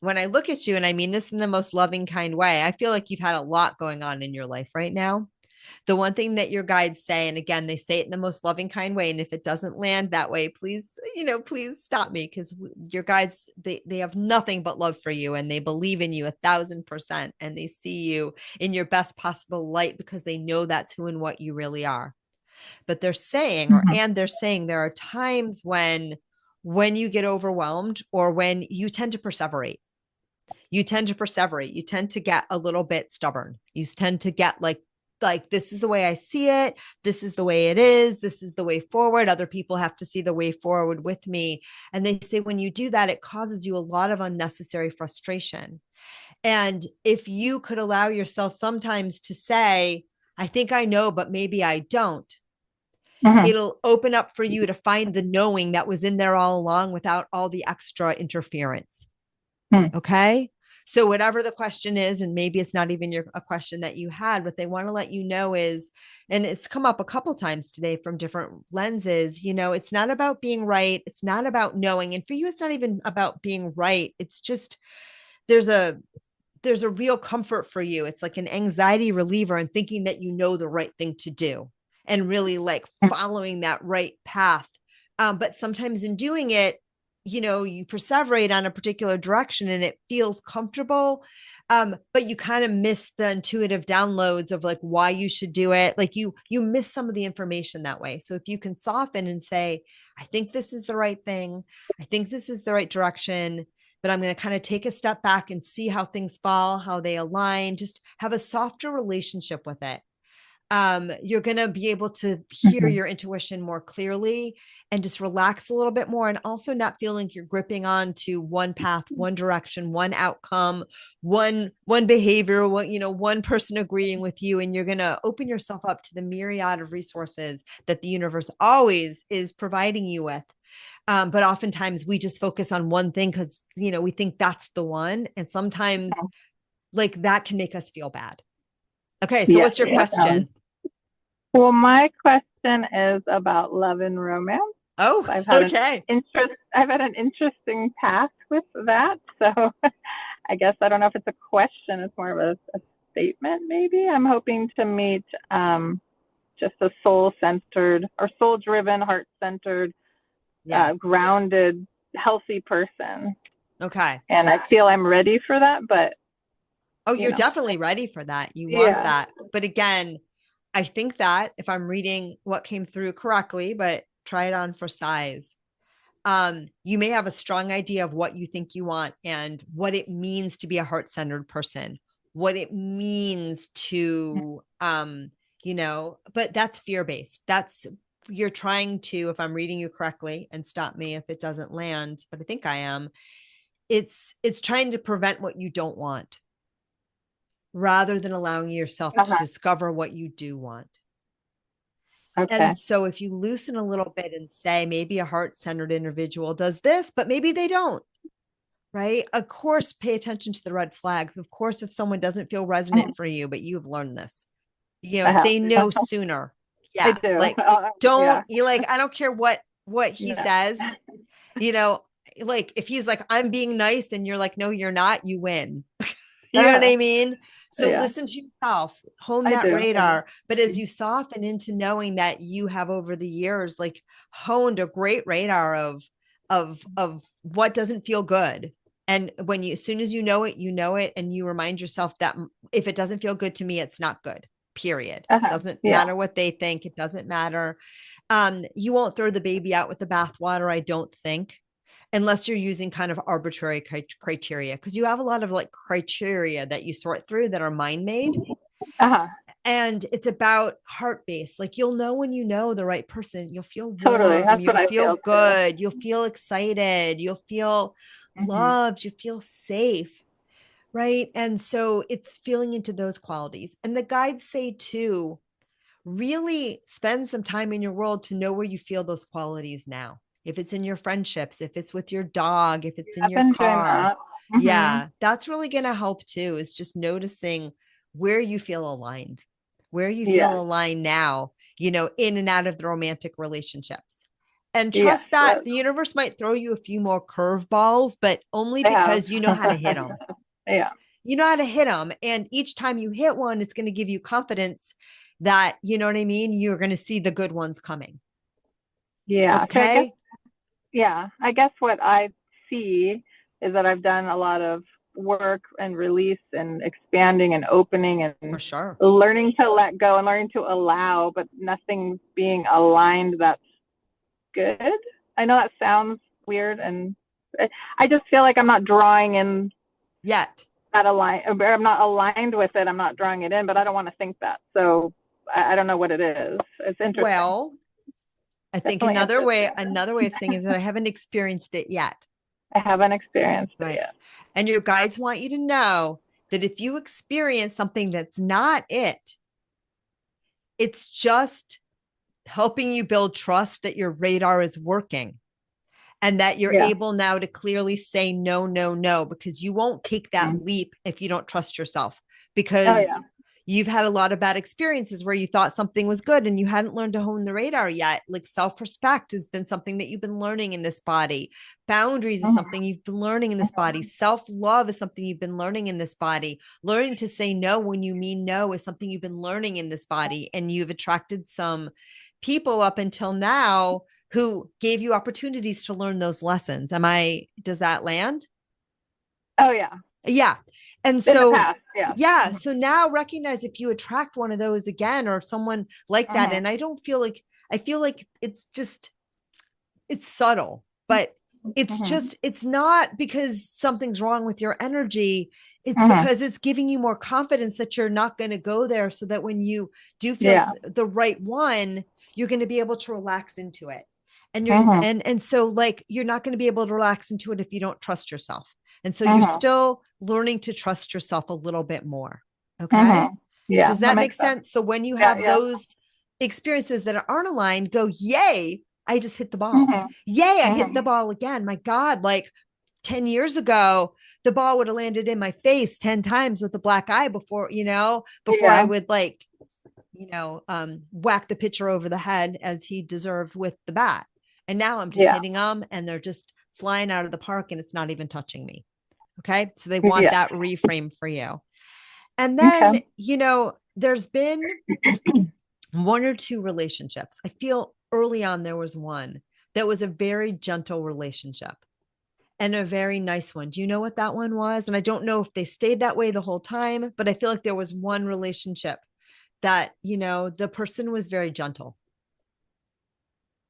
when I look at you, and I mean this in the most loving, kind way, I feel like you've had a lot going on in your life right now. The one thing that your guides say, and again, they say it in the most loving, kind way. And if it doesn't land that way, please, please stop me, because your guides, they have nothing but love for you, and they believe in you 1,000%. And they see you in your best possible light because they know that's who and what you really are. But they're saying, Mhm. they're saying there are times when you get overwhelmed, or when you tend to perseverate. You tend to get a little bit stubborn. You tend to get like this is the way I see it. This is the way it is. This is the way forward. Other people have to see the way forward with me. And they say when you do that, it causes you a lot of unnecessary frustration. And if you could allow yourself sometimes to say, I think I know, but maybe I don't, Mhm. it'll open up for you to find the knowing that was in there all along without all the extra interference. Mhm. Okay. So whatever the question is, and maybe it's not even a question that you had, what they want to let you know is, and it's come up a couple times today from different lenses, it's not about being right. It's not about knowing. And for you, it's not even about being right. It's just, there's a, there's a real comfort for you. It's like an anxiety reliever, and thinking that you know the right thing to do, and really like following that right path. But sometimes in doing it, you perseverate on a particular direction and it feels comfortable. But you kind of miss the intuitive downloads of like why you should do it. Like you miss some of the information that way. So if you can soften and say, I think this is the right thing. I think this is the right direction, but I'm going to kind of take a step back and see how things fall, how they align, just have a softer relationship with it. You're going to be able to hear Mhm. your intuition more clearly and just relax a little bit more, and also not feeling like you're gripping on to one path, one direction, one outcome, one behavior, one person agreeing with you. And you're going to open yourself up to the myriad of resources that the universe always is providing you with. But oftentimes we just focus on one thing because we think that's the one, and sometimes like that can make us feel bad. Okay, so Yeah, what's your yeah. question? Well, my question is about love and romance. Oh, I've had an okay. I've had an interesting path with that. So I guess I don't know if it's a question, it's more of a statement maybe. I'm hoping to meet just a soul centered or soul driven, heart centered, Yeah. grounded, healthy person. Okay. And I feel I'm ready for that, but Oh, you you're know, definitely ready for that. You want yeah. that. But again, I think that if I'm reading what came through correctly, but try it on for size. You may have a strong idea of what you think you want and what it means to be a heart-centered person, what it means to but that's fear-based. That's you're trying to, if I'm reading you correctly, and stop me if it doesn't land, but I think I am, it's trying to prevent what you don't want rather than allowing yourself to Uh-huh. discover what you do want. And Okay. so if you loosen a little bit and say maybe a heart-centered individual does this, but maybe they don't, right? Of course, pay attention to the red flags. Of course, if someone doesn't feel resonant for you, but you've learned this, I have. say no sooner. I Yeah. do. Like, Yeah. don't you like, I don't care what he Yeah. says, you know, like if he's like, I'm being nice and you're like, no, you're not, you win. You know what Uh, I mean? So yeah. listen to yourself, hone I that do. I radar. But as do. you soften into knowing that you have over the years, like honed a great radar of what doesn't feel good. And when you, as soon as you know it, and you remind yourself that if it doesn't feel good to me, it's not good. Period. Uh-huh. Doesn't Yeah. matter what they think. It doesn't matter. You won't throw the baby out with the bathwater, I don't think, unless you're using kind of arbitrary criteria, because you have a lot of like criteria that you sort through that are mind made. Uh-huh. And it's about heart based. Like you'll know when you know the right person, you'll feel Totally. warm, That's what you'll I feel feel too. good, you'll feel excited, you'll feel Hmm. loved, you feel safe. Right. And so it's feeling into those qualities. And the guides say too, really spend some time in your world to know where you feel those qualities now. If it's in your friendships, if it's with your dog, if it's in I've your been doing car. that. Hmm. Yeah, that's really going to help too, is just noticing where you feel aligned, where you Yeah. feel aligned now, in and out of the romantic relationships. and Yes, trust that the universe might throw you a few more curveballs, but only they have. because you know how to hit them. Yeah. You know how to hit them. And each time you hit one, it's going to give you confidence that, you know what I mean? You're going to see the good ones coming. Yeah. So I guess, Okay. yeah, I guess what I see is that I've done a lot of work and release and expanding and opening For and sure. learning to let go and learning to allow, but nothing's being aligned that's good. I know that sounds weird, and I just feel like I'm not drawing in Yet. that align. I'm not aligned with it. I'm not drawing it in, but I don't want to think that. So I don't know what it is. It's interesting. Well, I think Definitely interesting. another way of saying it is that I haven't experienced it yet. I haven't experienced it Right. yet. And your guides want you to know that if you experience something that's not it, it's just helping you build trust that your radar is working and that you're Yeah. able now to clearly say no, no, no, because you won't take that Mm-hmm. leap if you don't trust yourself, Oh yeah. because you've had a lot of bad experiences where you thought something was good and you hadn't learned to hone the radar yet. Like self-respect has been something that you've been learning in this body. Boundaries is Mm-hmm. something you've been learning in this body. Self-love is something you've been learning in this body. Learning to say no when you mean no is something you've been learning in this body. And you've attracted some people up until now who gave you opportunities to learn those lessons. Does that land? Oh yeah. Yeah. And In the so, past, yeah. yeah. Mm-hmm. So now recognize if you attract one of those again or someone like that. Mm-hmm. And I feel like it's subtle, but Mm-hmm. it's not because something's wrong with your energy. It's Mm-hmm. because it's giving you more confidence that you're not going to go there, so that when you do feel Yeah. the right one, you're going to be able to relax into it. And Mm-hmm. so like you're not going to be able to relax into it if you don't trust yourself. And so you're Mm-hmm. still learning to trust yourself a little bit more. Okay. Mm-hmm. Yeah, Does that that make makes sense. sense? So when you Yeah, have yeah. those experiences that aren't aligned, go, yay, I just hit the ball. Mm-hmm. Yay, I hit the Mm-hmm. ball again. My God, like 10 years ago, the ball would have landed in my face 10 times with a black eye before I Yeah. would whack the pitcher over the head as he deserved with the bat. And now I'm just Yeah. hitting them and they're just flying out of the park and it's not even touching me. Okay. So they want Yeah. that reframe for you. And Okay. then, there's been one or two relationships. I feel early on there was one that was a very gentle relationship and a very nice one. Do you know what that one was? And I don't know if they stayed that way the whole time, but I feel like there was one relationship that, the person was very gentle.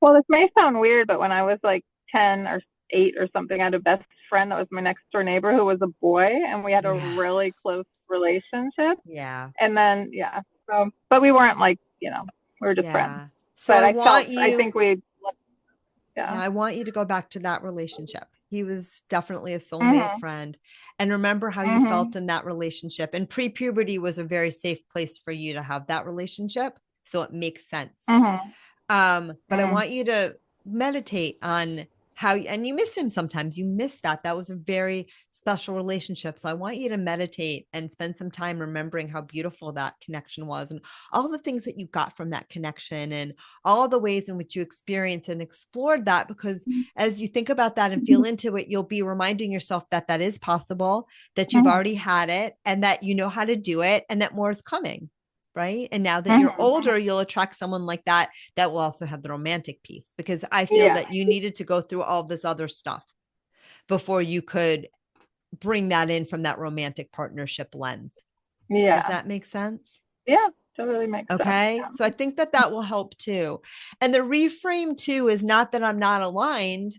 Well, this may sound weird, but when I was like 10 or 8 or something, I had a best friend that was my next door neighbor who was a boy, and we had a Yeah. really close relationship. Yeah. And then, yeah, so, but we weren't like, we were just friends. Yeah. So But I think yeah, yeah. I want you to go back to that relationship. He was definitely a soulmate Mm-hmm. friend. And remember how you Mm-hmm. felt in that relationship. And pre-puberty was a very safe place for you to have that relationship. So it makes sense. Mm-hmm. But I Mm-hmm. want you to meditate on and you miss him sometimes. You miss that. That was a very special relationship. So I want you to meditate and spend some time remembering how beautiful that connection was and all the things that you got from that connection and all the ways in which you experienced and explored that. Because as you think about that and feel into it, you'll be reminding yourself that that is possible, that you've Mm-hmm. already had it and that you know how to do it and that more is coming. Right. And now that you're Mm-hmm. older, you'll attract someone like that will also have the romantic piece, because I feel Yeah. that you needed to go through all this other stuff before you could bring that in from that romantic partnership lens. Does Yeah. that make sense? Yeah. Totally makes sense. Okay. So I think that will help too. And the reframe too is not that I'm not aligned,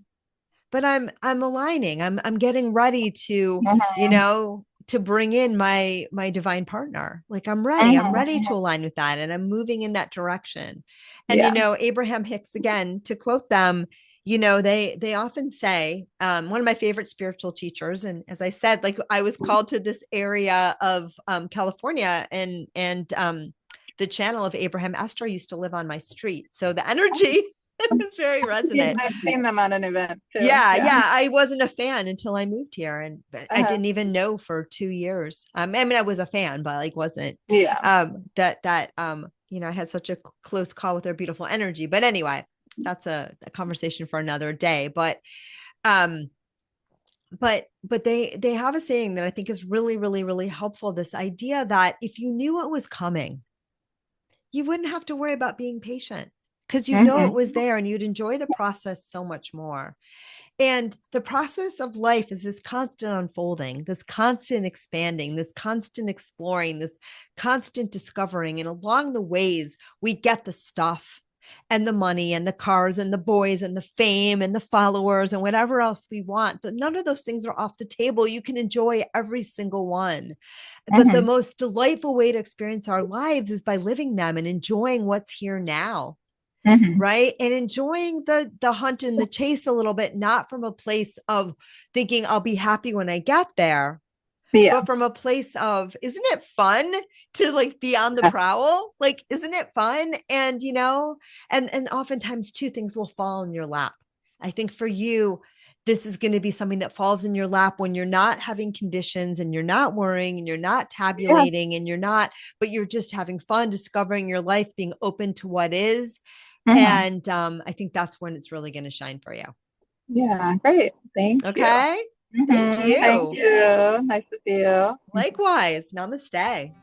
but I'm aligning. I'm getting ready to, Mm-hmm. to bring in my divine partner. Like I'm ready. I'm ready to Mm-hmm. align with that and I'm moving in that direction. And Yeah. Abraham Hicks, again, to quote them, they often say, one of my favorite spiritual teachers, and as I said, like I was called to this area of California, and the channel of Abraham Esther used to live on my street. So the energy is very resonant. I've seen them at an event too. Yeah, Yeah. yeah. I wasn't a fan until I moved here, and I Uh-huh. didn't even know for 2 years. I mean, I was a fan, but like wasn't Yeah. that I had such a close call with their beautiful energy. But anyway, that's a conversation for another day. Um, but they have a saying that I think is really, really, really helpful. This idea that if you knew what was coming, you wouldn't have to worry about being patient because you know it Mm-hmm. was there and you'd enjoy the process so much more. And the process of life is this constant unfolding, this constant expanding, this constant exploring, this constant discovering. And along the ways, we get the stuff and the money and the cars and the boys and the fame and the followers and whatever else we want. But none of those things are off the table. You can enjoy every single one. But the Mm-hmm. most delightful way to experience our lives is by living them and enjoying what's here now, Mm-hmm. right, and enjoying the hunt and the chase a little bit, not from a place of thinking I'll be happy when I get there, Yeah. but from a place of, isn't it fun to like be on the prowl, like isn't it fun? And and oftentimes two things will fall in your lap. I think for you, this is going to be something that falls in your lap when you're not having conditions and you're not worrying and you're not Yeah. tabulating and but you're just having fun discovering your life, being open to what is. Mm-hmm. And I think that's when it's really going to shine for you. Yeah. Great. Thank you. Okay. Thank Mm-hmm. Thank you. you. Nice to see you. Likewise. Namaste.